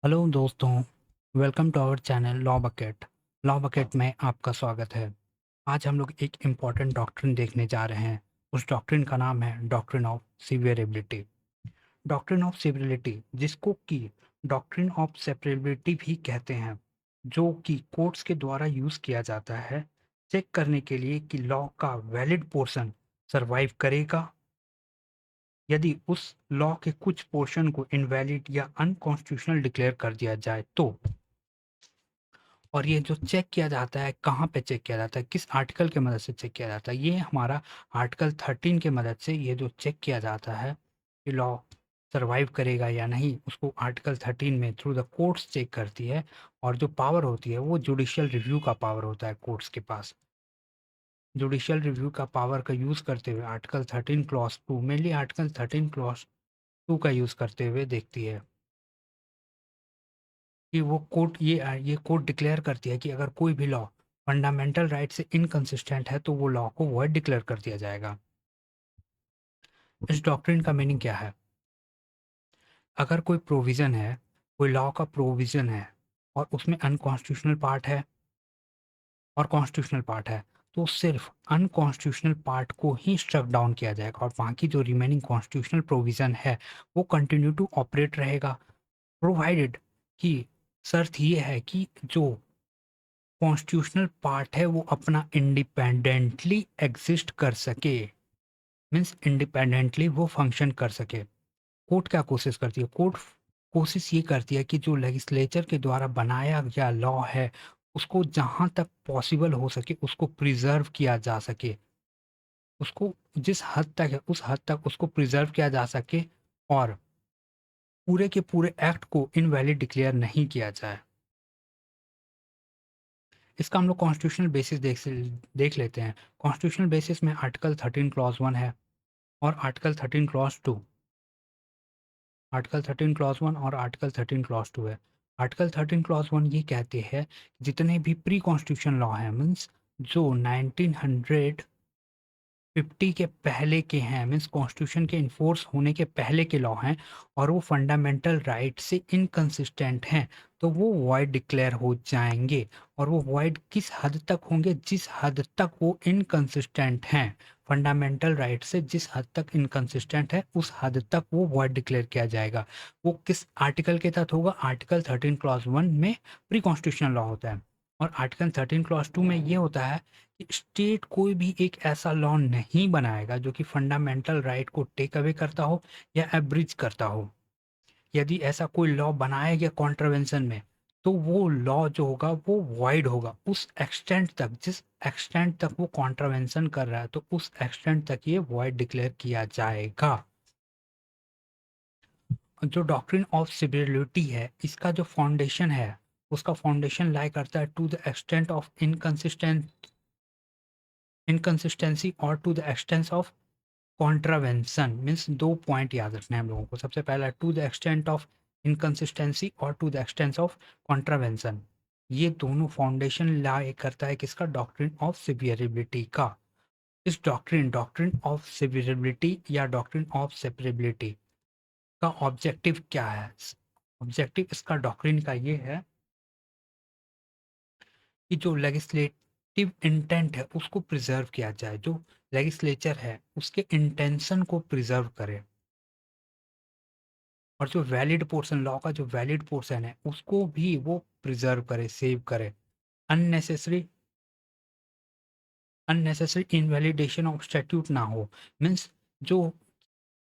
Hello दोस्तों, welcome to our channel law bucket. Law bucket में आपका स्वागत है। आज हम लोग एक इम्पॉर्टेंट डॉक्ट्रिन देखने जा रहे हैं। उस डॉक्ट्रिन का नाम है doctrine of severability. Doctrine of severity, जिसको कि डॉक्ट्रिन ऑफ सेपरेबिलिटी भी कहते हैं, जो कि कोर्ट्स के द्वारा यूज किया जाता है चेक करने के लिए कि लॉ का वैलिड पोर्शन सरवाइव करेगा। यदि उस लॉ के कुछ पोर्शन को इनवैलिड या अनकॉन्स्टिट्यूशनल डिक्लेयर कर दिया जाए तो। और ये जो चेक किया जाता है, कहाँ पे चेक किया जाता है, किस आर्टिकल की मदद से चेक किया जाता है, ये हमारा आर्टिकल 13 की मदद से ये जो चेक किया जाता है कि लॉ सर्वाइव करेगा या नहीं, उसको आर्टिकल 13 में थ्रू द कोर्ट्स चेक करती है। और जो पावर होती है वो जुडिशियल रिव्यू का पावर होता है कोर्ट्स के पास। जुडिशियल रिव्यू का पावर का यूज़ करते हुए article 13 clause 2, mainly article 13 clause 2 का यूज़ करते हुए देखती है कि वो कोर्ट ये कोर्ट डिक्लेयर करती है कि अगर कोई भी लॉ फंडामेंटल राइट से इनकंसिस्टेंट है तो वो लॉ को वॉइड डिक्लेयर कर दिया जाएगा। इस डॉक्ट्रिन का मीनिंग क्या है? अगर कोई प्रोविजन है, कोई लॉ का प्रोविजन है और उसमें अनकॉन्स्टिट्यूशनल पार्ट है और कॉन्स्टिट्यूशनल पार्ट है, तो सिर्फ अनकॉन्स्टिट्यूशनल पार्ट को ही स्ट्रक डाउन किया जाएगा और बाकी जो रिमेनिंग कॉन्स्टिट्यूशनल प्रोविजन है वो कंटिन्यू टू ऑपरेट रहेगा, प्रोवाइडेड कि शर्त ये है कि जो कॉन्स्टिट्यूशनल पार्ट है वो अपना इंडिपेंडेंटली एग्जिस्ट कर सके। मीन्स इंडिपेंडेंटली वो फंक्शन कर सके। कोर्ट क्या कोशिश करती है? कोर्ट कोशिश ये करती है कि जो लेजिस्लेचर के द्वारा बनाया गया लॉ है उसको जहाँ तक पॉसिबल हो सके उसको प्रिजर्व किया जा सके। उसको जिस हद तक है उस हद तक उसको प्रिजर्व किया जा सके और पूरे के पूरे एक्ट को इनवैलिड डिक्लेयर नहीं किया जाए। इसका हम लोग कॉन्स्टिट्यूशनल बेसिस देख लेते हैं। कॉन्स्टिट्यूशनल बेसिस में आर्टिकल 13 क्लॉज 1 है और आर्टिकल 13 क्लॉज 2। आर्टिकल 13 क्लॉज 1 और आर्टिकल 13 क्लॉज 2 है। आर्टिकल 13 क्लॉज 1 ये कहते हैं कि जितने भी प्री कॉन्स्टिट्यूशन लॉ हैं, मीन्स जो 1950 के पहले के हैं, मीन्स कॉन्स्टिट्यूशन के इन्फोर्स होने के पहले के लॉ हैं और वो फंडामेंटल राइट से इनकंसिस्टेंट हैं, तो वो वॉइड डिक्लेयर हो जाएंगे। और वो वॉइड किस हद तक होंगे? जिस हद तक वो इनकंसिस्टेंट हैं, फंडामेंटल राइट से जिस हद तक इनकंसिस्टेंट है उस हद तक वो वॉइड डिक्लेयर किया जाएगा। वो किस आर्टिकल के तहत होगा? आर्टिकल 13 क्लॉज 1 में प्री कॉन्स्टिट्यूशनल लॉ होता है और आर्टिकल 13 क्लॉज 2 में ये होता है कि स्टेट कोई भी एक ऐसा लॉ नहीं बनाएगा जो कि फंडामेंटल राइट को टेक अवे करता हो या एब्रिज करता हो। यदि ऐसा कोई लॉ बनाया गया कॉन्ट्रवेंशन में, तो वो लॉ जो होगा वो वॉइड होगा उस एक्सटेंट तक, जिस एक्सटेंट तक वो कॉन्ट्रवेंशन कर रहा है, तो उस एक्सटेंट तक ये वॉइड डिक्लेयर किया जाएगा। जो डॉक्ट्रिन ऑफ सिविलिटी है, इसका जो फाउंडेशन है, उसका फाउंडेशन लाई करता है to the extent of inconsistency और to the extent of contravention. Means दो पॉइंट याद रखना है हम लोगों को। सबसे पहला to the extent of inconsistency और to the extent of contravention. ये दोनों फाउंडेशन लाई करता है किसका? डॉक्ट्रिन ऑफ सिवियरिबिलिटी का। इस डॉक्ट्रिन डॉक्ट्रिन ऑफ सिवियरिबिलिटी या डॉक्ट्रिन ऑफ सेपरेबिलिटी का ऑब्जेक्टिव क्या है? ऑब्जेक्टिव इसका डॉक्ट्रिन का ये है कि जो लेजिस्लेटिव इंटेंट है उसको प्रिजर्व किया जाए, जो लेजिस्लेचर है उसके इंटेंशन को प्रिजर्व करे और जो वैलिड पोर्शन, लॉ का जो वैलिड पोर्शन है उसको भी वो प्रिजर्व करे, सेव करे। Unnecessary unnecessary invalidation of statute ना हो। मीन्स जो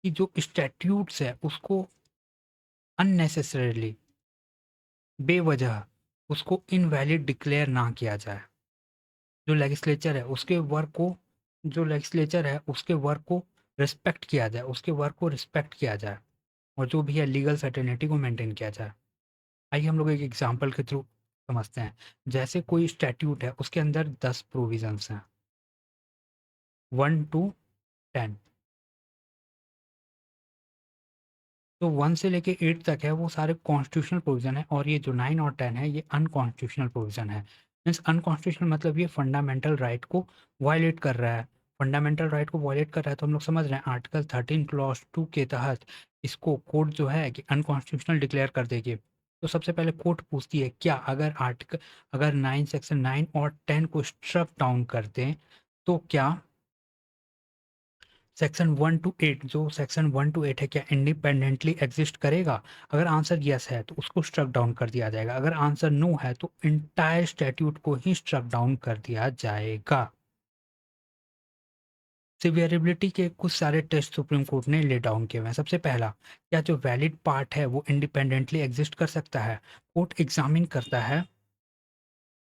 कि जो स्टैट्यूट्स है उसको अननेसेसरीली, बेवजह उसको इनवैलिड डिक्लेयर ना किया जाए। जो लेजिस्लेचर है उसके वर्क को जो लेजिस्लेचर है उसके वर्क को रिस्पेक्ट किया जाए, उसके वर्क को रिस्पेक्ट किया जाए और जो भी है लीगल सर्टेनिटी को मेंटेन किया जाए। आइए हम लोग एक एग्जांपल के थ्रू समझते हैं। जैसे कोई स्टैट्यूट है, उसके अंदर 10 प्रोविजंस हैं, 1 टू 10। तो 1 से लेके 8 तक है वो सारे कॉन्स्टिट्यूशनल प्रोविजन है और ये जो 9 और 10 है ये अनकॉन्स्टिट्यूशनल प्रोविजन है। मीन्स अनकॉन्स्टिट्यूशनल मतलब ये फंडामेंटल राइट को वायलेट कर रहा है। फंडामेंटल राइट को वायलेट कर रहा है तो हम लोग समझ रहे हैं आर्टिकल 13 क्लॉज 2 के तहत इसको कोर्ट जो है कि अनकॉन्स्टिट्यूशनल डिक्लेयर कर देगी। तो सबसे पहले कोर्ट पूछती है क्या अगर 9 सेक्शन 9 और 10 को स्ट्रक डाउन कर दें तो क्या सेक्शन 1 टू 8 जो सेक्शन 1 टू 8 है क्या इंडिपेंडेंटली एग्जिस्ट करेगा? अगर आंसर यस है तो उसको स्ट्रक डाउन कर दिया जाएगा, अगर आंसर नो है तो इंटायर स्टैट्यूट को ही स्ट्रक डाउन कर दिया जाएगा। सिवियरेबिलिटी के कुछ सारे टेस्ट सुप्रीम कोर्ट ने ले डाउन किए हुए हैं। सबसे पहला, क्या जो वैलिड पार्ट है वो इंडिपेंडेंटली एग्जिस्ट कर सकता है? कोर्ट एग्जामिन करता है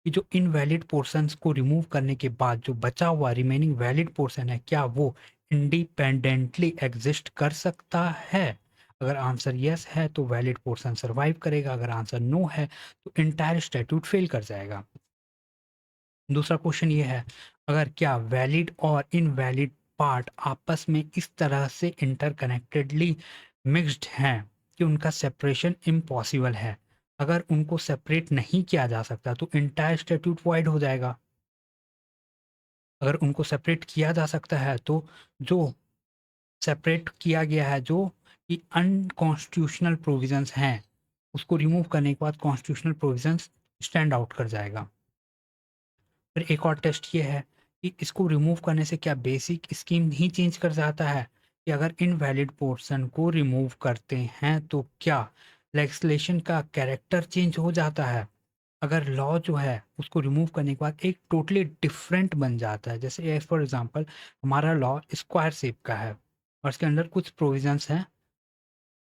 कि जो इनवैलिड पोर्शंस को रिमूव करने के बाद जो बचा हुआ रिमेनिंग वैलिड पोर्शन है क्या वो इंडिपेंडेंटली एग्जिस्ट कर सकता है? अगर आंसर यस है तो वैलिड पोर्शन सर्वाइव करेगा, अगर आंसर नो है तो इंटायर स्टैट्यूट फेल कर जाएगा। दूसरा क्वेश्चन ये है, अगर क्या वैलिड और इनवैलिड पार्ट आपस में इस तरह से इंटरकनेक्टेडली मिक्स्ड हैं कि उनका सेपरेशन इम्पॉसिबल है, अगर उनको सेपरेट नहीं किया जा सकता तो इंटायर स्टैट्यूट वॉइड हो जाएगा। अगर उनको सेपरेट किया जा सकता है तो जो सेपरेट किया गया है जो कि अनकॉन्स्टिट्यूशनल प्रोविजंस हैं उसको रिमूव करने के बाद कॉन्स्टिट्यूशनल प्रोविजंस स्टैंड आउट कर जाएगा। फिर एक और टेस्ट ये है कि इसको रिमूव करने से क्या बेसिक स्कीम ही चेंज कर जाता है, कि अगर इनवैलिड पोर्शन को रिमूव करते हैं तो क्या लेजिस्लेशन का कैरेक्टर चेंज हो जाता है? अगर लॉ जो है उसको रिमूव करने के बाद एक टोटली डिफरेंट बन जाता है, जैसे एज फॉर एग्जांपल हमारा लॉ स्क्वायर शेप का है और इसके अंदर कुछ प्रोविजंस हैं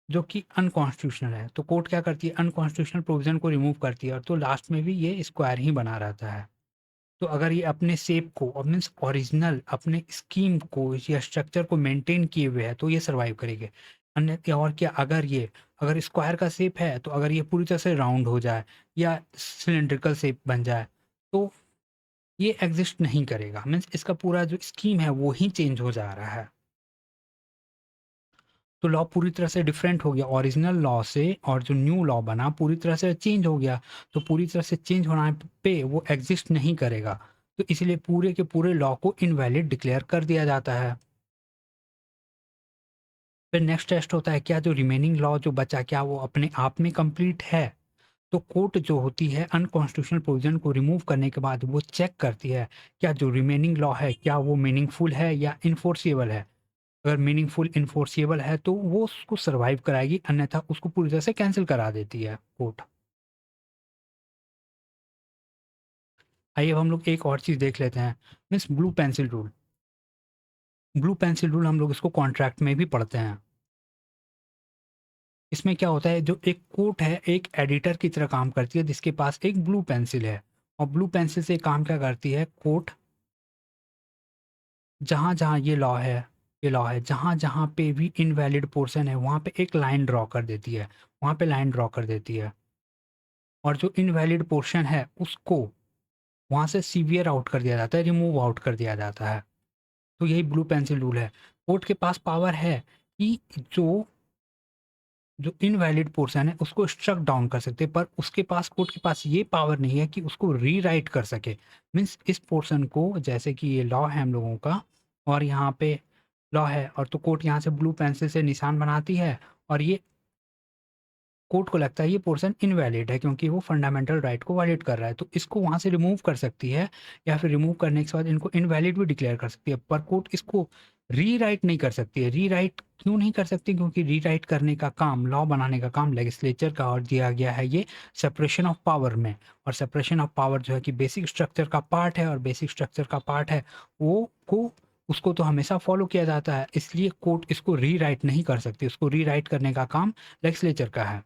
जो कि अनकॉन्स्टिट्यूशनल है, तो कोर्ट क्या करती है अनकॉन्स्टिट्यूशनल प्रोविजन को रिमूव करती है और तो लास्ट में भी ये स्क्वायर ही बना रहता है। तो अगर ये अपने शेप को मीन्स ओरिजिनल अपने स्कीम को या स्ट्रक्चर को मेंटेन किए हुए है तो ये सर्वाइव करेंगे। अन्य और क्या, अगर स्क्वायर का शेप है तो अगर ये पूरी तरह से राउंड हो जाए या सिलेंड्रिकल शेप बन जाए तो ये एग्जिस्ट नहीं करेगा, मीन्स इसका पूरा जो स्कीम है वो ही चेंज हो जा रहा है। तो लॉ पूरी तरह से डिफरेंट हो गया ओरिजिनल लॉ से, और जो न्यू लॉ बना पूरी तरह से चेंज हो गया। तो पूरी तरह से चेंज होने पे वो एग्जिस्ट नहीं करेगा, तो इसलिए पूरे के पूरे लॉ को इनवैलिड डिक्लेयर कर दिया जाता है। फिर नेक्स्ट टेस्ट होता है क्या जो रिमेनिंग लॉ जो बचा क्या वो अपने आप में कंप्लीट है? तो कोर्ट जो होती है अनकॉन्स्टिट्यूशनल प्रोविजन को रिमूव करने के बाद वो चेक करती है क्या जो रिमेनिंग लॉ है क्या वो मीनिंगफुल है या इन्फोर्सिएबल है। अगर मीनिंगफुल इन्फोर्सिएबल है तो वो उसको सर्वाइव कराएगी, अन्यथा उसको पूरी तरह से कैंसिल करा देती है कोर्ट। आइए अब हम लोग एक और चीज़ देख लेते हैं, means blue pencil rule. Blue pencil rule हम लोग इसको कॉन्ट्रैक्ट में भी पढ़ते हैं। इसमें क्या होता है जो एक कोर्ट है एक एडिटर की तरह काम करती है जिसके पास एक ब्लू पेंसिल है, और ब्लू पेंसिल से काम क्या करती है कोर्ट, जहाँ जहाँ ये लॉ है जहाँ जहाँ पे भी इनवैलिड पोर्शन है वहाँ पे एक लाइन ड्रॉ कर देती है, वहाँ पे लाइन ड्रॉ कर देती है, और जो इनवैलिड पोर्शन है उसको वहाँ से सीवियर आउट कर दिया जाता है, रिमूव आउट कर दिया जाता है। तो यही ब्लू पेंसिल रूल है। कोर्ट के पास पावर है कि जो जो इनवैलिड पोर्शन है उसको स्ट्रक डाउन कर सकते हैं, पर उसके पास कोर्ट के पास ये पावर नहीं है कि उसको रीराइट कर सके। मीन्स इस पोर्शन को, जैसे कि ये लॉ है हम लोगों का और यहाँ पे लॉ है, और तो कोर्ट यहाँ से ब्लू पेंसिल से निशान बनाती है और ये कोर्ट को लगता है ये पोर्शन इनवैलिड है क्योंकि वो फंडामेंटल राइट को वायलेट कर रहा है, तो इसको वहाँ से रिमूव कर सकती है या फिर रिमूव करने के बाद इनको इनवैलिड भी डिक्लेयर कर सकती है, पर कोर्ट इसको रीराइट नहीं कर सकती है। रीराइट क्यों नहीं कर सकती? क्योंकि रीराइट करने का काम, लॉ बनाने का काम लेजिस्लेचर का, और दिया गया है ये सेपरेशन ऑफ पावर में, और सेपरेशन ऑफ पावर जो है कि बेसिक स्ट्रक्चर का पार्ट है और बेसिक स्ट्रक्चर का पार्ट है वो को उसको तो हमेशा फॉलो किया जाता है, इसलिए कोर्ट इसको रीराइट नहीं कर सकती, उसको रीराइट करने का काम लेजिस्लेचर का है।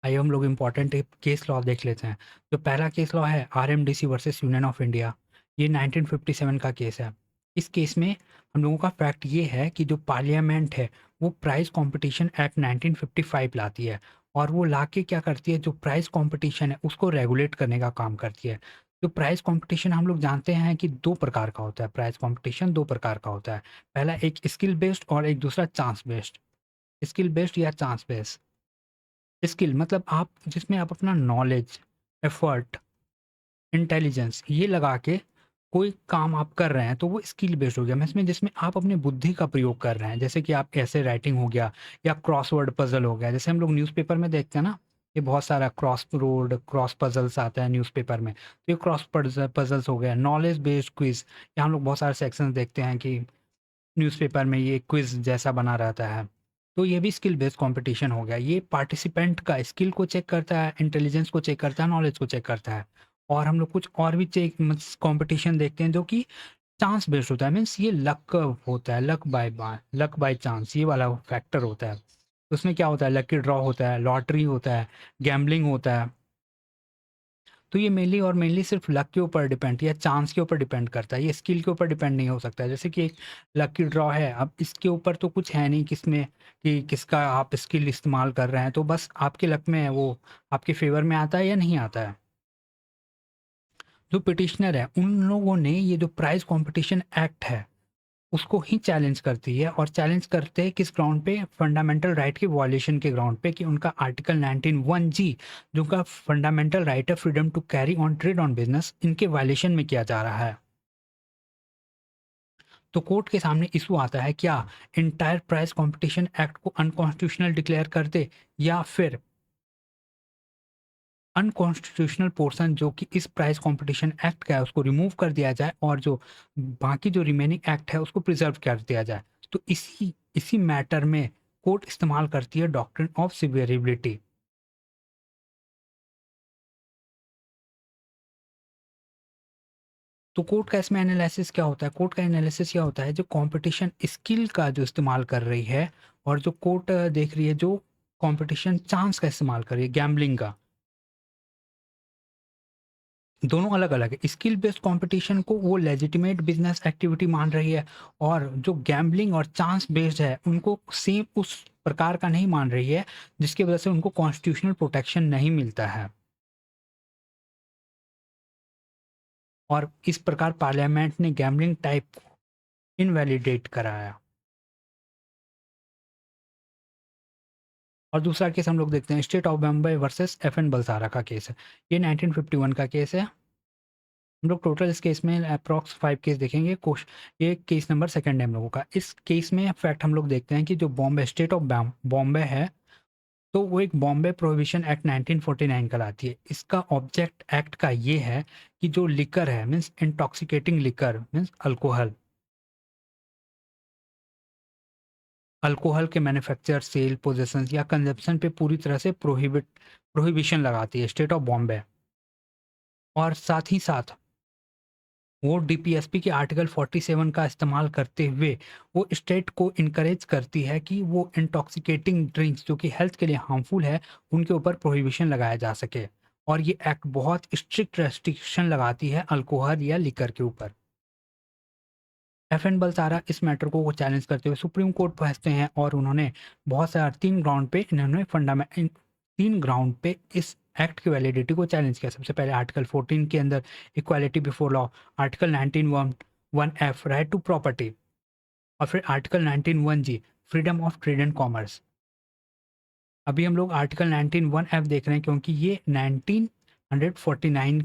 आइए हम लोग इम्पोर्टेंट एक केस लॉ देख लेते हैं। जो पहला केस लॉ है आरएमडीसी वर्सेस यूनियन ऑफ इंडिया, ये 1957 का केस है। इस केस में हम लोगों का फैक्ट ये है कि जो पार्लियामेंट है वो प्राइस कंपटीशन एक्ट 1955 लाती है, और वो लाके क्या करती है जो प्राइस कंपटीशन है उसको रेगुलेट करने का काम करती है। जो प्राइस कंपटीशन हम लोग जानते हैं कि दो प्रकार का होता है, प्राइस कंपटीशन दो प्रकार का होता है। पहला एक स्किल बेस्ड और एक दूसरा चांस बेस्ड। स्किल बेस्ड या चांस बेस्ड, स्किल मतलब आप जिसमें आप अपना नॉलेज, एफर्ट, इंटेलिजेंस ये लगा के कोई काम आप कर रहे हैं तो वो स्किल बेस्ड हो गया मीन्स में जिसमें आप अपनी बुद्धि का प्रयोग कर रहे हैं, जैसे कि आप ऐसे राइटिंग हो गया या क्रॉसवर्ड पजल हो गया। जैसे हम लोग न्यूज़पेपर में देखते हैं ना, ये बहुत सारा क्रॉस पजल्स आता है न्यूज़पेपर में, तो ये क्रॉस पजल्स हो गया। नॉलेज बेस्ड क्विज, या हम लोग बहुत सारे सेक्शंस देखते हैं कि न्यूज़पेपर में ये क्विज जैसा बना रहता है, तो ये भी स्किल बेस्ड कंपटीशन हो गया। ये पार्टिसिपेंट का स्किल को चेक करता है, इंटेलिजेंस को चेक करता है, नॉलेज को चेक करता है। और हम लोग कुछ और भी चेक कंपटीशन देखते हैं जो कि चांस बेस्ड होता है, मीन्स ये लक होता है, लक बाय चांस, ये वाला फैक्टर होता है। उसमें क्या होता है, लकी ड्रॉ होता है, लॉटरी होता है, गैम्बलिंग होता है। तो ये मेनली सिर्फ लक के ऊपर डिपेंड या चांस के ऊपर डिपेंड करता है, ये स्किल के ऊपर डिपेंड नहीं हो सकता है। जैसे कि एक लकी ड्रॉ है, अब इसके ऊपर तो कुछ है नहीं किसमें कि किसका आप स्किल इस्तेमाल कर रहे हैं, तो बस आपके लक में है, वो आपके फेवर में आता है या नहीं आता है। जो पिटिशनर है उन लोगों ने ये जो प्राइज कंपटीशन एक्ट है उसको ही चैलेंज करती है, और चैलेंज करते हैं किस ग्राउंड पे, फंडामेंटल राइट के वॉल्यूशन के ग्राउंड पे, कि उनका आर्टिकल 19(1)(g जो उनका फंडामेंटल राइट है freedom to carry on trade on business, इनके वायलेशन में किया जा रहा है। तो कोर्ट के सामने इशू आता है, क्या इंटायर प्राइस कंपटीशन एक्ट को अनकॉन्स्टिट्यूशनल डिक्लेयर कर दे, या फिर अनकॉन्स्टिट्यूशनल पोर्शन जो कि इस प्राइस कंपटीशन एक्ट का है उसको रिमूव कर दिया जाए, और जो बाकी जो रिमेनिंग एक्ट है उसको प्रिजर्व कर दिया जाए। तो इसी इसी मैटर में कोर्ट इस्तेमाल करती है डॉक्ट्रिन ऑफ सिवियरिबिलिटी। तो कोर्ट का इसमें एनालिसिस क्या होता है, कोर्ट का एनालिसिस क्या होता है, जो कंपटीशन स्किल का जो इस्तेमाल कर रही है, और जो कोर्ट देख रही है जो कंपटीशन चांस का इस्तेमाल कर रही है, गैम्बलिंग का, दोनों अलग-अलग है। स्किल बेस्ड कंपटीशन को वो लेजिटिमेट बिज़नेस एक्टिविटी मान रही है, और जो गैम्बलिंग और चांस बेस्ड है, उनको सेम उस प्रकार का नहीं मान रही है, जिसकी वजह से उनको कॉन्स्टिट्यूशनल प्रोटेक्शन नहीं मिलता है। और इस प्रकार पार्लियामेंट ने गैम्बलिंग टाइप को इनवैलिडेट कराया। और दूसरा केस हम लोग देखते हैं, state of Bombay versus FN Balsara का केस है। ये 1951 का केस है। हम लोग टोटल इस केस में अप्रॉक्स 5 केस देखेंगे। ये केस नंबर सेकंड है हम लोगों का। इस केस में फैक्ट हम लोग देखते हैं कि जो बॉम्बे स्टेट ऑफ बॉम्बे है, तो वो एक बॉम्बे प्रोहिबिशन एक्ट 1949 कहलाती है। इसका ऑब्जेक्ट एक्ट का ये है कि जो लिकर है, means intoxicating liquor means alcohol, alcohol के मैन्युफैक्चर, सेल, पोजेशन या कंजप्शन पे पूरी तरह से प्रोहिबिशन लगाती है स्टेट ऑफ बॉम्बे। और साथ ही साथ वो डीपीएसपी के आर्टिकल 47 का इस्तेमाल करते हुए वो स्टेट को इनकरेज करती है कि वो इंटॉक्सिकेटिंग ड्रिंक्स जो कि हेल्थ के लिए हार्मफुल है, उनके ऊपर प्रोहिबिशन लगाया जा सके। और ये एक्ट बहुत स्ट्रिक्ट रेस्ट्रिक्शन लगाती है अल्कोहल या लिकर के ऊपर। FN बलसारा इस मैटर को चैलेंज करते हुए सुप्रीम कोर्ट पहुंचते हैं, और उन्होंने बहुत सारा 3 ग्राउंड पे इन्होंने 3 ग्राउंड पे इस एक्ट की वैलिडिटी को चैलेंज किया। सबसे पहले आर्टिकल 14 के अंदर equality before law, article 19(1)(f) right to property, और फिर article 19(1)(g) freedom of trade and commerce. अभी हम लोग आर्टिकल 19(1)(f) देख रहे हैं, क्योंकि ये 1949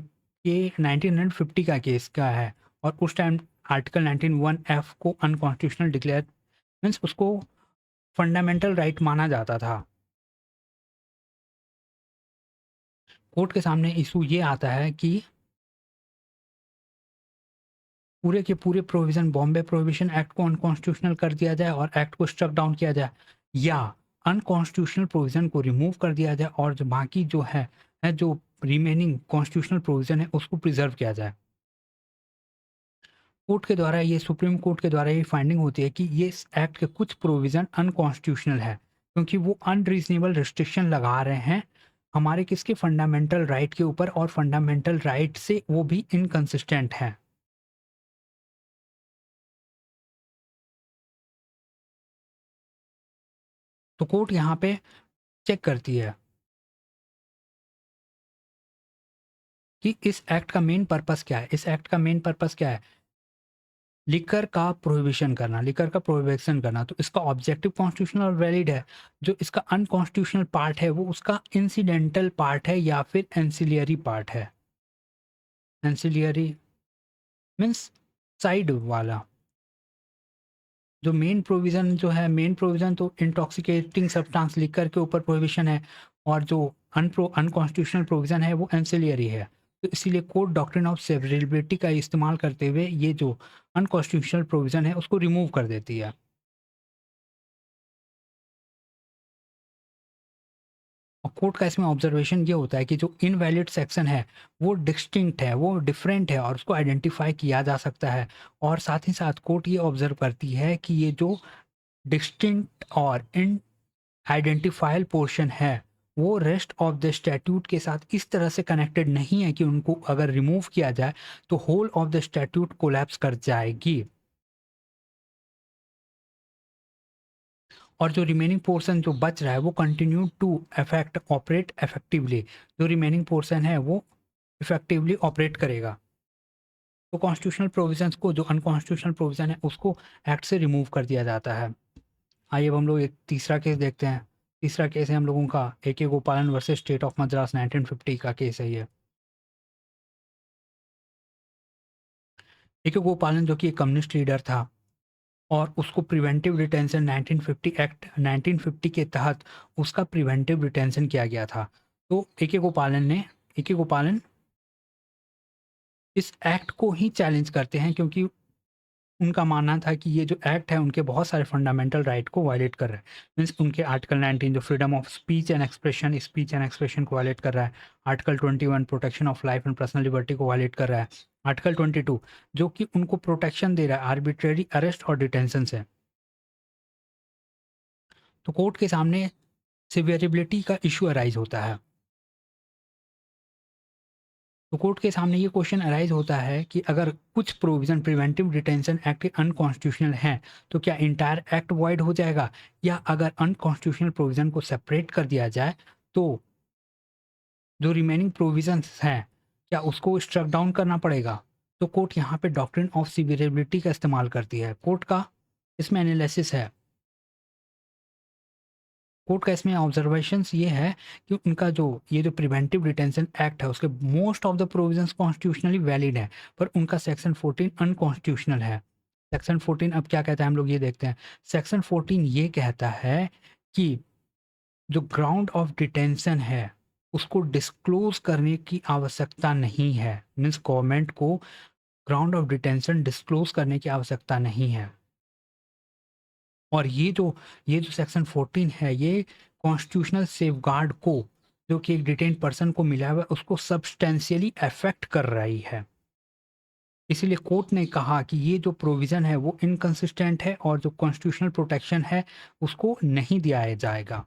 के 1950 का केस का है, और उस टाइम आर्टिकल 19(1)(f) को अनकॉन्स्टिट्यूशनल डिक्लेयर मीन्स उसको फंडामेंटल राइट माना जाता था। कोर्ट के सामने इशू ये आता है कि पूरे के पूरे प्रोविजन बॉम्बे प्रोहिबिशन एक्ट को अनकॉन्स्टिट्यूशनल कर दिया जाए और एक्ट को स्ट्रक डाउन किया जाए, या अनकॉन्स्टिट्यूशनल प्रोविजन को रिमूव कर दिया जाए, और जो बाकी जो है जो रिमेनिंग कॉन्स्टिट्यूशनल प्रोविजन है उसको प्रिजर्व किया जाए। कोर्ट के द्वारा ये सुप्रीम कोर्ट के द्वारा ये फाइंडिंग होती है कि ये इस एक्ट के कुछ प्रोविजन अनकॉन्स्टिट्यूशनल है, क्योंकि वो अनरीजनेबल रिस्ट्रिक्शन लगा रहे हैं हमारे किसके, फंडामेंटल राइट के ऊपर, और फंडामेंटल राइट से वो भी इनकंसिस्टेंट है। तो कोर्ट यहाँ पे चेक करती है कि इस एक्ट का मेन पर्पस क्या है। इस एक्ट का मेन पर्पस क्या है, लिकर का प्रोहिबिशन करना, लिकर का प्रोहिबिशन करना। तो इसका ऑब्जेक्टिव कॉन्स्टिट्यूशनल और वैलिड है। जो इसका अनकॉन्स्टिट्यूशनल पार्ट है वो उसका इंसिडेंटल पार्ट है या फिर एंसिलियरी पार्ट है। एंसिलियरी मीन्स साइड वाला। जो मेन प्रोविज़न जो है, मेन प्रोविज़न तो इंटॉक्सिकेटिंग सब्सटेंस लिकर के ऊपर प्रोहिबिशन है, और जो अनकॉन्स्टिट्यूशनल प्रोविज़न है वो एंसिलियरी है। तो इसीलिए कोर्ट डॉक्ट्रिन ऑफ सेवरेबिलिटी का इस्तेमाल करते हुए ये जो अनकॉन्स्टिट्यूशनल प्रोविज़न है उसको रिमूव कर देती है। और कोर्ट का इसमें ऑब्जर्वेशन ये होता है कि जो इनवैलिड सेक्शन है वो डिस्टिंक्ट है, वो डिफरेंट है और उसको आइडेंटिफाई किया जा सकता है। और साथ ही साथ कोर्ट ये ऑब्जर्व करती है कि ये जो डिस्टिंक्ट और इन आइडेंटिफाइल पोर्शन है वो रेस्ट ऑफ द स्टैट्यूट के साथ इस तरह से कनेक्टेड नहीं है कि उनको अगर रिमूव किया जाए तो whole of the statute collapse कर जाएगी। और जो रिमेनिंग पोर्शन जो बच रहा है वो continue to affect operate effectively. जो रिमेनिंग पोर्शन है वो इफेक्टिवली ऑपरेट करेगा। तो कॉन्स्टिट्यूशनल प्रोविजंस को, जो अनकॉन्स्टिट्यूशनल प्रोविजन है उसको एक्ट से रिमूव कर दिया जाता है। आइए अब हम लोग एक तीसरा केस देखते हैं। तीसरा केस है हम लोगों का ए के गोपालन वर्सेस स्टेट ऑफ मद्रास 1950 का केस है ये। ए के गोपालन जो कि एक कम्युनिस्ट लीडर था और उसको प्रिवेंटिव डिटेंशन 1950 एक्ट 1950 के तहत उसका प्रिवेंटिव डिटेंशन किया गया था। तो ए के गोपालन इस एक्ट को ही चैलेंज करते हैं क्योंकि उनका मानना था कि ये जो एक्ट है उनके बहुत सारे फंडामेंटल राइट को वायलेट कर रहा है। मीन्स उनके आर्टिकल 19 जो freedom of speech and expression को वायलेट कर रहा है। Article 21 protection of life and personal liberty को वायलेट कर रहा है। आर्टिकल 22 जो कि उनको प्रोटेक्शन दे रहा है आर्बिट्रेरी अरेस्ट और डिटेंशन से। तो कोर्ट के सामने सिवियरिबिलिटी का इशू अराइज होता है। तो कोर्ट के सामने ये क्वेश्चन अराइज होता है कि अगर कुछ provision preventive detention act unconstitutional हैं तो क्या इंटायर एक्ट वॉइड हो जाएगा, या अगर अनकॉन्स्टिट्यूशनल प्रोविजन को सेपरेट कर दिया जाए तो जो रिमेनिंग प्रोविजंस हैं क्या उसको स्ट्रक डाउन करना पड़ेगा। तो कोर्ट यहाँ पे डॉक्ट्रिन ऑफ सिवियरिबिलिटी का इस्तेमाल करती है। कोर्ट का इसमें एनालिसिस है, कोर्ट का इसमें ऑब्जर्वेशंस ये है कि उनका जो ये जो प्रिवेंटिव डिटेंशन एक्ट है उसके most of the provisions constitutionally valid है, पर उनका सेक्शन 14 अनकॉन्स्टिट्यूशनल है। सेक्शन 14 अब क्या कहता है हम लोग ये देखते हैं। सेक्शन 14 ये कहता है कि जो ग्राउंड ऑफ डिटेंशन है उसको डिस्क्लोज करने की आवश्यकता नहीं है। मीन्स गवर्नमेंट को ग्राउंड ऑफ डिटेंशन डिस्क्लोज करने की आवश्यकता नहीं है। और ये जो सेक्शन 14 है ये कॉन्स्टिट्यूशनल सेफगार्ड को, जो कि एक डिटेन पर्सन को मिला हुआ है, उसको सब्सटेंशियली अफेक्ट कर रही है। इसीलिए कोर्ट ने कहा कि ये जो प्रोविजन है वो इनकंसिस्टेंट है और जो कॉन्स्टिट्यूशनल प्रोटेक्शन है उसको नहीं दिया जाएगा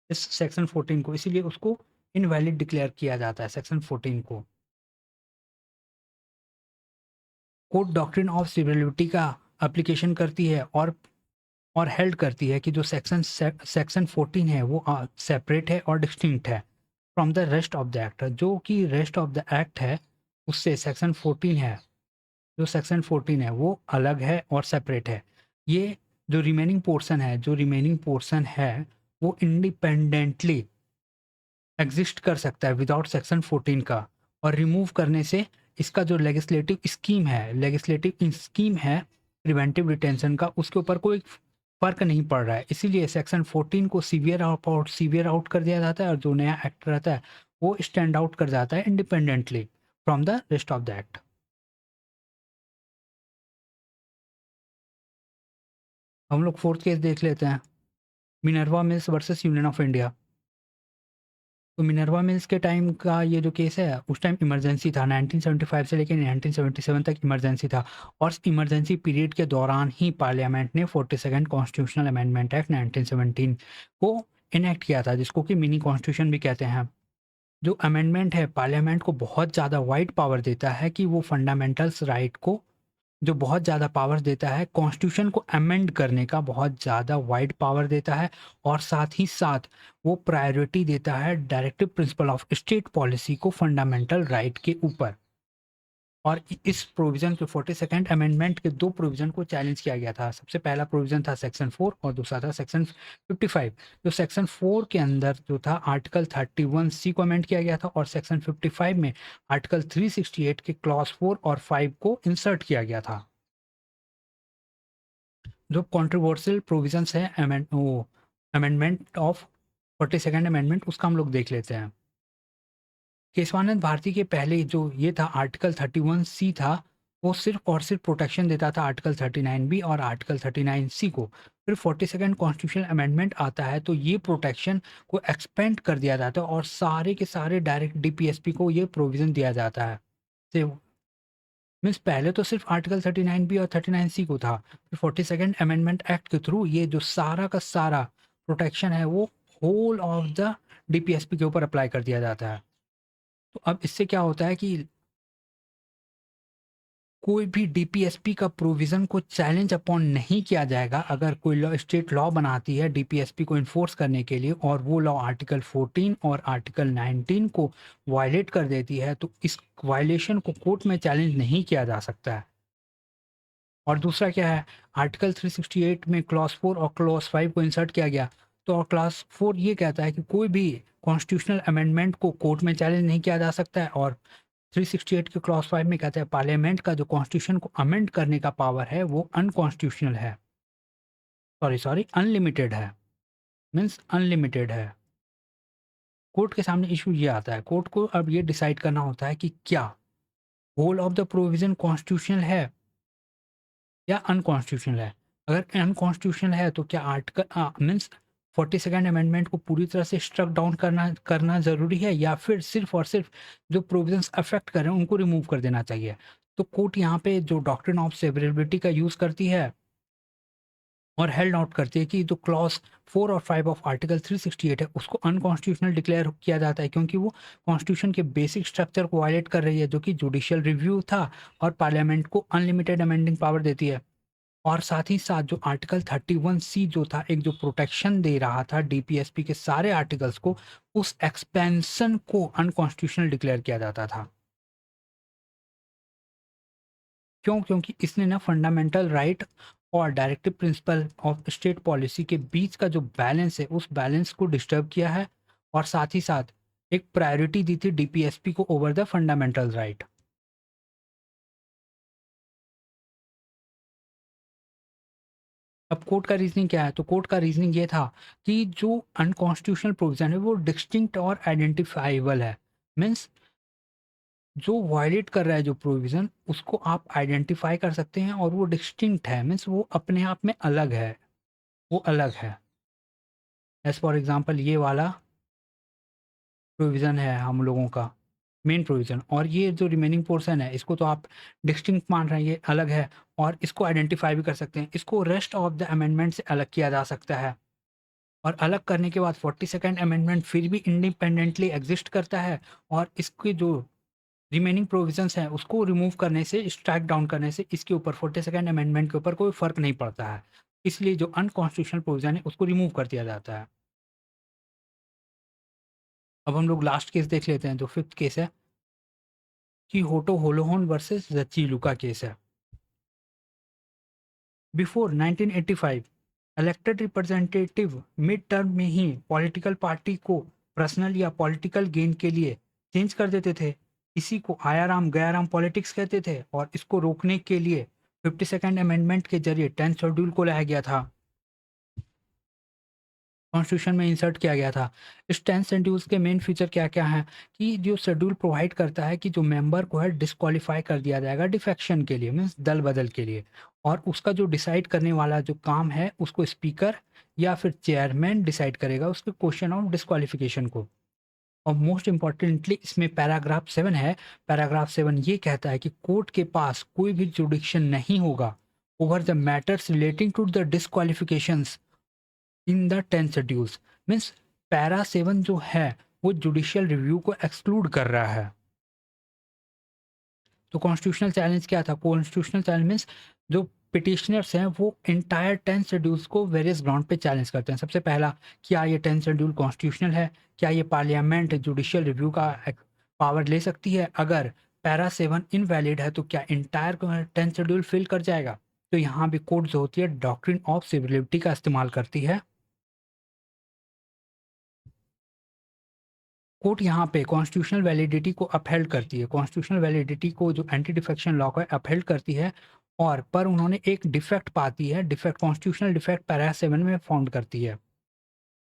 इस सेक्शन 14 को, इसीलिए उसको इनवैलिड डिक्लेयर किया जाता है सेक्शन 14 को। कोर्ट डॉक्ट्रिन ऑफ सिविलिटी का एप्लीकेशन करती है और हेल्ड करती है कि जो सेक्शन 14 है वो सेपरेट है और डिस्टिंक्ट है from the rest of the act. जो कि रेस्ट ऑफ द एक्ट है उससे सेक्शन 14 है, जो सेक्शन 14 है वो अलग है और सेपरेट है। ये जो रिमेनिंग पोर्शन है वो इंडिपेंडेंटली एग्जिस्ट कर सकता है विदाउट सेक्शन 14 का। और रिमूव करने से इसका जो लेजिस्लेटिव स्कीम है प्रिवेंटिव डिटेंशन का, उसके ऊपर कोई फ़र्क नहीं पड़ रहा है। इसीलिए सेक्शन 14 को सीवियर आउट कर दिया जाता है और जो नया एक्ट रहता है वो स्टैंड आउट कर जाता है independently from the rest of the act. हम लोग फोर्थ केस देख लेते हैं, Minerva mills versus union of India. तो मिनर्वा मिल्स के टाइम का ये जो केस है उस टाइम इमरजेंसी था, 1975 से लेकर 1977 तक इमरजेंसी था। और इमरजेंसी पीरियड के दौरान ही पार्लियामेंट ने 42nd कॉन्स्टिट्यूशनल अमेंडमेंट एक्ट 1917 को इनेक्ट किया था, जिसको कि मिनी कॉन्स्टिट्यूशन भी कहते हैं। जो अमेंडमेंट है पार्लियामेंट को बहुत ज़्यादा वाइड पावर देता है कि वो फंडामेंटल्स राइट को, जो बहुत ज़्यादा पावर देता है कॉन्स्टिट्यूशन को अमेंड करने का, बहुत ज़्यादा वाइड पावर देता है। और साथ ही साथ वो प्रायोरिटी देता है directive principle of state policy को फंडामेंटल राइट के ऊपर। और इस प्रोविज़न के 42nd अमेंडमेंट के 2 प्रोविज़न को चैलेंज किया गया था। सबसे पहला प्रोविज़न था सेक्शन 4 और दूसरा था सेक्शन 55। तो सेक्शन 4 के अंदर जो था आर्टिकल 31 सी को अमेंड किया गया था और सेक्शन 55 में आर्टिकल 368 के क्लॉज़ 4 और 5 को इंसर्ट किया गया था। जो कंट्रोवर्शियल प्रोविज़न्स हैं अमेंडमेंट ऑफ 42nd अमेंडमेंट, उसका हम लोग देख लेते हैं। केशवानंद भारती के पहले जो ये था आर्टिकल 31 सी था, वो सिर्फ और सिर्फ प्रोटेक्शन देता था आर्टिकल 39 बी और आर्टिकल 39 सी को। फिर 42nd कॉन्स्टिट्यूशनल अमेंडमेंट आता है तो ये प्रोटेक्शन को एक्सपेंड कर दिया जाता है और सारे के सारे डायरेक्ट डीपीएसपी को ये प्रोविज़न दिया जाता है। से मीन्स पहले तो सिर्फ आर्टिकल 39 बी और 39 सी को था, फिर 42nd अमेंडमेंट एक्ट के थ्रू ये जो सारा का सारा प्रोटेक्शन है वो होल ऑफ द डीपीएसपी के ऊपर अप्लाई कर दिया जाता है। तो अब इससे क्या होता है कि कोई भी डीपीएसपी का प्रोविज़न को चैलेंज अपॉन नहीं किया जाएगा अगर कोई स्टेट लॉ बनाती है डीपीएसपी को इन्फोर्स करने के लिए और वो लॉ आर्टिकल 14 और आर्टिकल 19 को वायलेट कर देती है, तो इस वायलेशन को कोर्ट में चैलेंज नहीं किया जा सकता है। और दूसरा क्या है, आर्टिकल 368 में क्लॉज 4 और क्लॉज 5 को इंसर्ट किया गया। तो क्लॉज 4 ये कहता है कि कोई भी कॉन्स्टिट्यूशनल अमेंडमेंट को कोर्ट में चैलेंज नहीं किया जा सकता है और 368 के क्लॉज 5 में कहता है पार्लियामेंट का जो कॉन्स्टिट्यूशन को अमेंड करने का पावर है वो अनकॉन्स्टिट्यूशनल है, सॉरी अनलिमिटेड है, मीन्स अनलिमिटेड है। कोर्ट के सामने इशू ये आता है, कोर्ट को अब ये डिसाइड करना होता है कि क्या whole of the provision constitutional है या अनकॉन्स्टिट्यूशनल है। अगर अनकॉन्स्टिट्यूशनल है तो क्या आर्टिकल मीन्स 42nd अमेंडमेंट को पूरी तरह से स्ट्रक डाउन करना करना ज़रूरी है या फिर सिर्फ और सिर्फ जो प्रोविजंस अफेक्ट कर रहे हैं उनको रिमूव कर देना चाहिए। तो कोर्ट यहाँ पे जो डॉक्ट्रिन ऑफ सेवरेबिलिटी का यूज़ करती है और हेल्ड आउट करती है कि जो क्लॉज 4 और 5 ऑफ आर्टिकल 368 है उसको अनकॉन्स्टिट्यूशनल डिक्लेयर किया जाता है क्योंकि वो कॉन्स्टिट्यूशन के बेसिक स्ट्रक्चर को वायलेट कर रही है जो कि जुडिशियल रिव्यू था और पार्लियामेंट को अनलिमिटेड अमेंडिंग पावर देती है। और साथ ही साथ जो आर्टिकल 31 सी जो था एक जो प्रोटेक्शन दे रहा था डीपीएसपी के सारे आर्टिकल्स को, उस एक्सपेंशन को अनकॉन्स्टिट्यूशनल डिक्लेयर किया जाता था। क्यों? क्योंकि इसने ना फंडामेंटल राइट और directive principle of state policy के बीच का जो बैलेंस है उस बैलेंस को डिस्टर्ब किया है और साथ ही साथ एक प्रायोरिटी दी थी डीपीएसपी को ओवर द फंडामेंटल राइट। अब कोर्ट का रीजनिंग क्या है? तो कोर्ट का रीजनिंग ये था कि जो अनकॉन्स्टिट्यूशनल प्रोविजन है वो डिस्टिंक्ट और आइडेंटिफाइबल है। मीन्स जो वायलेट कर रहा है जो प्रोविजन उसको आप आइडेंटिफाई कर सकते हैं और वो डिस्टिंक्ट है, मीन्स वो अपने आप में अलग है, वो अलग है। एज फॉर एग्जाम्पल ये वाला प्रोविजन है हम लोगों का मेन प्रोविजन और ये जो रिमेनिंग पोर्शन है इसको तो आप डिस्टिंक्ट मान रहे हैं, ये अलग है और इसको आइडेंटिफाई भी कर सकते हैं। इसको रेस्ट ऑफ द अमेंडमेंट से अलग किया जा सकता है और अलग करने के बाद 42nd अमेंडमेंट फिर भी इंडिपेंडेंटली एग्जिस्ट करता है और इसके जो रिमेनिंग प्रोविजंस हैं उसको रिमूव करने से, स्ट्राइक डाउन करने से इसके ऊपर 42nd अमेंडमेंट के ऊपर कोई फर्क नहीं पड़ता है। इसलिए जो अनकॉन्स्टिट्यूशनल प्रोविजन है उसको रिमूव कर दिया जाता है। अब हम लोग लास्ट केस देख लेते हैं जो फिफ्थ केस है कि होटो होलोहोन वर्सेस जचीलुका केस है। Before 1985 elected representative mid term में ही पॉलिटिकल पार्टी को पर्सनल या पॉलिटिकल गेन के लिए चेंज कर देते थे। इसी को आयाराम गयाराम पॉलिटिक्स कहते थे और इसको रोकने के लिए 52nd अमेंडमेंट के जरिए 10th शेड्यूल को लाया गया था, कॉन्स्टिट्यूशन में इंसर्ट किया गया था। इस 10th शेड्यूल के मेन फीचर क्या क्या हैं कि जो शेड्यूल प्रोवाइड करता है कि जो मेंबर को है डिस्क्वालीफाई कर दिया जाएगा डिफेक्शन के लिए, मीन्स दल बदल के लिए, और उसका जो डिसाइड करने वाला जो काम है उसको स्पीकर या फिर चेयरमैन डिसाइड करेगा उसके क्वेश्चन ऑफ डिस्क्वालिफिकेशन को। और मोस्ट इंपॉर्टेंटली इसमें पैराग्राफ 7 है। पैराग्राफ 7 ये कहता है कि कोर्ट के पास कोई भी जुडिक्शन नहीं होगा over the matters relating to the disqualifications in the 10 schedules. Means para 7 जो है वो जुडिशियल रिव्यू को एक्सक्लूड कर रहा है। तो कॉन्स्टिट्यूशनल चैलेंज क्या था? कॉन्स्टिट्यूशनल चैलेंज मीन्स जो पिटिशनर्स हैं वो एंटायर 10 शेड्यूल्स को वेरियस ग्राउंड पे चैलेंज करते हैं। सबसे पहला, क्या ये 10 शेड्यूल कॉन्स्टिट्यूशनल है? क्या ये पार्लियामेंट जुडिशियल रिव्यू का पावर ले सकती है? अगर पैरा 7 इनवैलिड है तो क्या इंटायर 10 शेड्यूल फेल कर जाएगा? तो यहाँ भी कोर्ट जो होती है डॉक्ट्रिन ऑफ सिविलिटी का इस्तेमाल करती है। कोर्ट यहाँ पे कॉन्स्टिट्यूशनल वैलिडिटी को अपहेल्ड करती है, कॉन्स्टिट्यूशनल वैलिडिटी को जो एंटी डिफेक्शन लॉ को अपहेल्ड करती है, और पर उन्होंने एक डिफेक्ट पाती है, डिफेक्ट कॉन्स्टिट्यूशनल डिफेक्ट पैरा 7 में फाउंड करती है।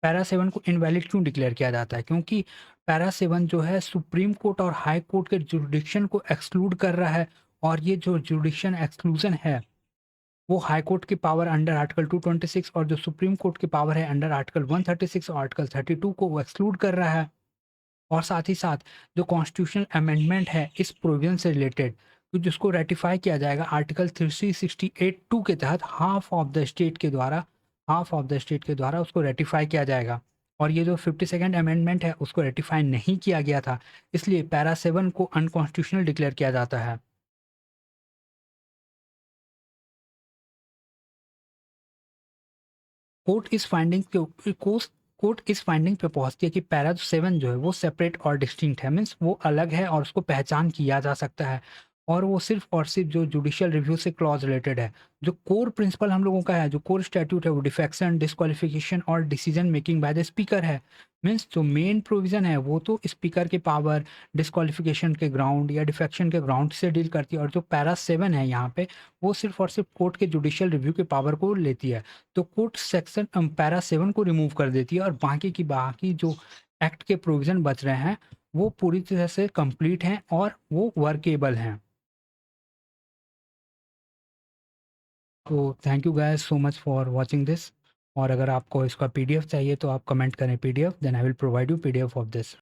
पैरा 7 को इनवैलिड क्यों डिक्लेयर किया जाता है? क्योंकि पैरा 7 जो है सुप्रीम कोर्ट और हाई कोर्ट के जुरिडिक्शन को एक्सक्लूड कर रहा है, और ये जो जुरिडिक्शन एक्सक्लूजन है वो हाई कोर्ट की पावर अंडर आर्टिकल 226 और जो सुप्रीम कोर्ट की पावर है अंडर आर्टिकल 136 और आर्टिकल 32 को वो एक्सक्लूड कर रहा है। और साथ ही साथ जो कॉन्स्टिट्यूशनल अमेंडमेंट है इस प्रोविजन से रिलेटेड, तो जिसको रेटिफाई किया जाएगा आर्टिकल 368(2) के तहत, हाफ ऑफ द स्टेट के द्वारा उसको रेटिफाई किया जाएगा। और ये जो 52nd अमेंडमेंट है उसको रेटिफाई नहीं किया गया था, इसलिए पैरा 7 को अनकॉन्स्टिट्यूशनल डिक्लेयर किया जाता है। कोर्ट इस फाइंडिंग के कोर्ट इस फाइंडिंग पे पहुंचती है कि पैरा 7 जो है वो सेपरेट और डिस्टिंक्ट है, मीन्स वो अलग है और उसको पहचान किया जा सकता है, और वो सिर्फ और सिर्फ जो जुडिशियल रिव्यू से क्लॉज रिलेटेड है। जो कोर प्रिंसिपल हम लोगों का है, जो कोर स्टैट्यूट है, वो डिफेक्शन, डिस्क्वालिफिकेशन और decision making by the speaker है। मीन्स जो मेन प्रोविजन है वो तो स्पीकर के पावर, डिस्क्वालिफिकेशन के ग्राउंड या डिफेक्शन के ग्राउंड से डील करती है, और जो पैरा 7 है यहाँ पे वो सिर्फ और सिर्फ कोर्ट के जुडिशियल रिव्यू के पावर को लेती है। तो कोर्ट सेक्शन पैरा 7 को रिमूव कर देती है, और बाकी जो एक्ट के प्रोविजन बच रहे हैं वो पूरी तरह से कंप्लीट हैं और वो वर्केबल हैं। तो thank you guys so much for watching this, और अगर आपको इसका पीडीएफ चाहिए तो आप कमेंट करें PDF, then I will provide you PDF of this.